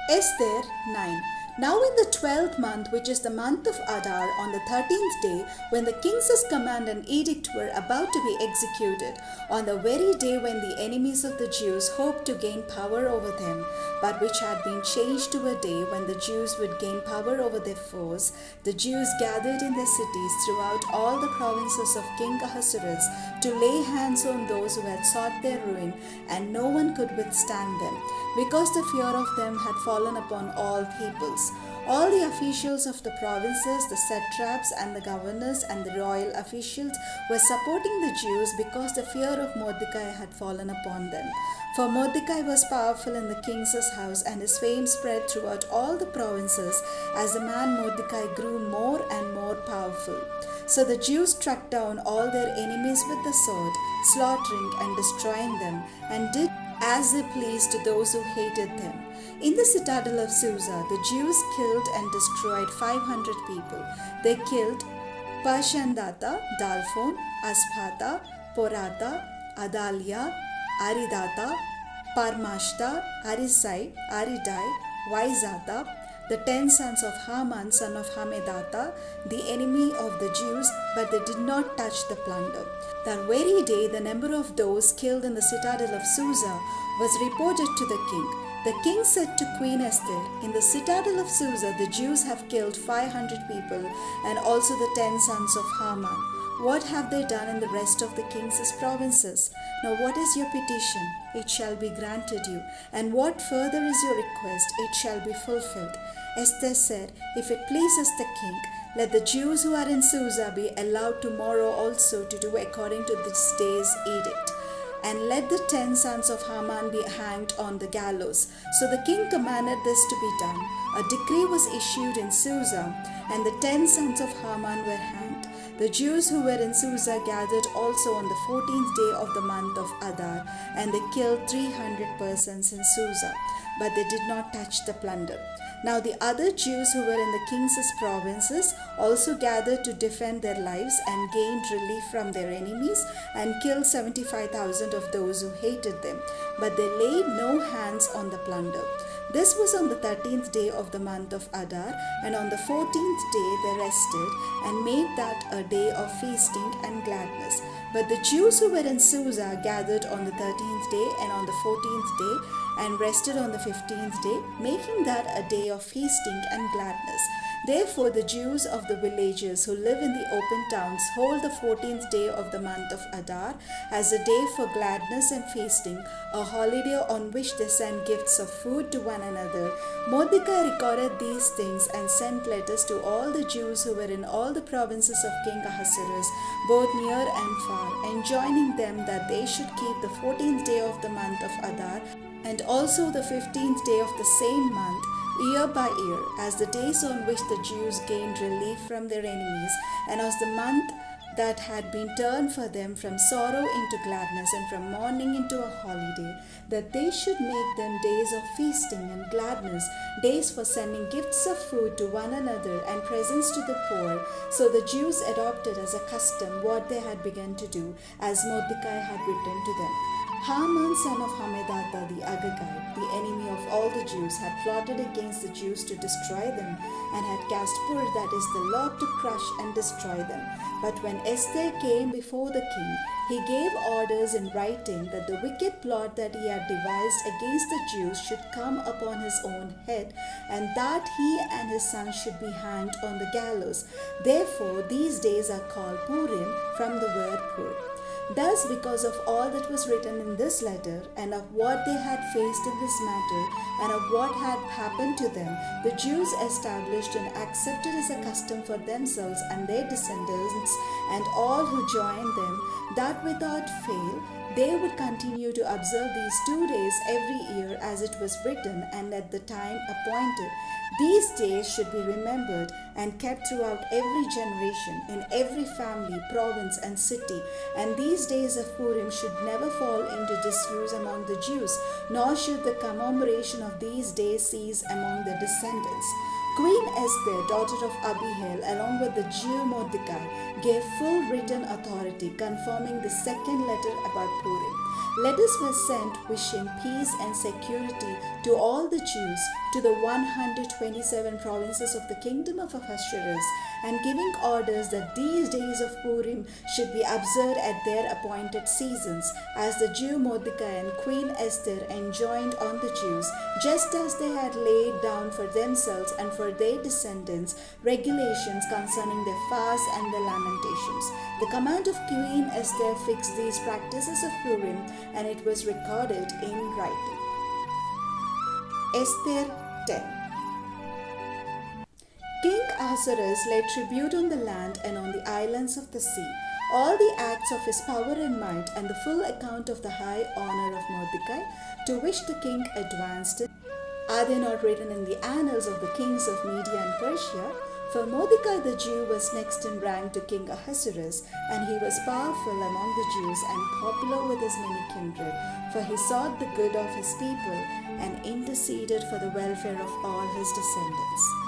Esther 9. Now in the 12th month, which is the month of Adar, on the 13th day, when the king's command and edict were about to be executed, on the very day when the enemies of the Jews hoped to gain power over them, but which had been changed to a day when the Jews would gain power over their foes, the Jews gathered in their cities throughout all the provinces of King Ahasuerus to lay hands on those who had sought their ruin, and no one could withstand them, because the fear of them had fallen upon all peoples. All the officials of the provinces, the satraps and the governors and the royal officials were supporting the Jews because the fear of Mordecai had fallen upon them. For Mordecai was powerful in the king's house, and his fame spread throughout all the provinces as the man Mordecai grew more and more powerful. So the Jews struck down all their enemies with the sword, slaughtering and destroying them, and did as they pleased to those who hated them. In the citadel of Susa, the Jews killed and destroyed 500 people. They killed Parshandata, Dalphon, Aspatha, Porata, Adalia, Aridata, Parmashta, Arisai, Aridai, Vaizata, the 10 sons of Haman, son of Hamedata, the enemy of the Jews, but they did not touch the plunder. That very day, the number of those killed in the citadel of Susa was reported to the king. The king said to Queen Esther, "In the citadel of Susa, the Jews have killed 500 people, and also the 10 sons of Haman. What have they done in the rest of the king's provinces? Now what is your petition? It shall be granted you. And what further is your request? It shall be fulfilled." Esther said, "If it pleases the king, let the Jews who are in Susa be allowed tomorrow also to do according to this day's edict. And let the 10 sons of Haman be hanged on the gallows." So the king commanded this to be done. A decree was issued in Susa, and the 10 sons of Haman were hanged. The Jews who were in Susa gathered also on the 14th day of the month of Adar, and they killed 300 persons in Susa, but they did not touch the plunder. Now the other Jews who were in the king's provinces also gathered to defend their lives, and gained relief from their enemies, and killed 75,000 of those who hated them, but they laid no hands on the plunder. This was on the 13th day of the month of Adar, and on the 14th day they rested, and made that a day of feasting and gladness. But the Jews who were in Susa gathered on the 13th day and on the 14th day, and rested on the 15th day, making that a day of feasting and gladness. Therefore the Jews of the villages who live in the open towns hold the 14th day of the month of Adar as a day for gladness and feasting, a holiday on which they send gifts of food to one another. Mordecai recorded these things and sent letters to all the Jews who were in all the provinces of King Ahasuerus, both near and far, enjoining them that they should keep the 14th day of the month of Adar, and also the 15th day of the same month, year by year, as the days on which the Jews gained relief from their enemies, and as the month that had been turned for them from sorrow into gladness, and from mourning into a holiday, that they should make them days of feasting and gladness, days for sending gifts of food to one another and presents to the poor. So the Jews adopted as a custom what they had begun to do, as Mordecai had written to them. Haman, son of Hamedata the Agagite, the enemy of all the Jews, had plotted against the Jews to destroy them, and had cast pur, that is, the law, to crush and destroy them. But when Esther came before the king, he gave orders in writing that the wicked plot that he had devised against the Jews should come upon his own head, and that he and his sons should be hanged on the gallows. Therefore these days are called Purim, from the word pur. Thus, because of all that was written in this letter, and of what they had faced in this matter, and of what had happened to them, the Jews established and accepted as a custom for themselves and their descendants, and all who joined them, that without fail they would continue to observe these 2 days every year, as it was written, and at the time appointed. These days should be remembered and kept throughout every generation, in every family, province, and city. And these days of Purim should never fall into disuse among the Jews, nor should the commemoration of these days cease among their descendants. Queen Esther, daughter of Abihail, along with the Jew Mordecai, gave full written authority, confirming the second letter about Purim. letters were sent wishing peace and security to all the Jews, to the 127 provinces of the kingdom of Ahasuerus, and giving orders that these days of Purim should be observed at their appointed seasons, as the Jew Mordecai and Queen Esther enjoined on the Jews, just as they had laid down for themselves and for their descendants regulations concerning their fasts and their lamentations. The command of Queen Esther fixed these practices of Purim, and it was recorded in writing. Esther 10. King Ahasuerus laid tribute on the land and on the islands of the sea, all the acts of his power and might, and the full account of the high honor of Mordecai, to which the king advanced. Are they not written in the annals of the kings of Media and Persia? For Mordecai the Jew was next in rank to King Ahasuerus, and he was powerful among the Jews and popular with his many kindred, for he sought the good of his people and interceded for the welfare of all his descendants.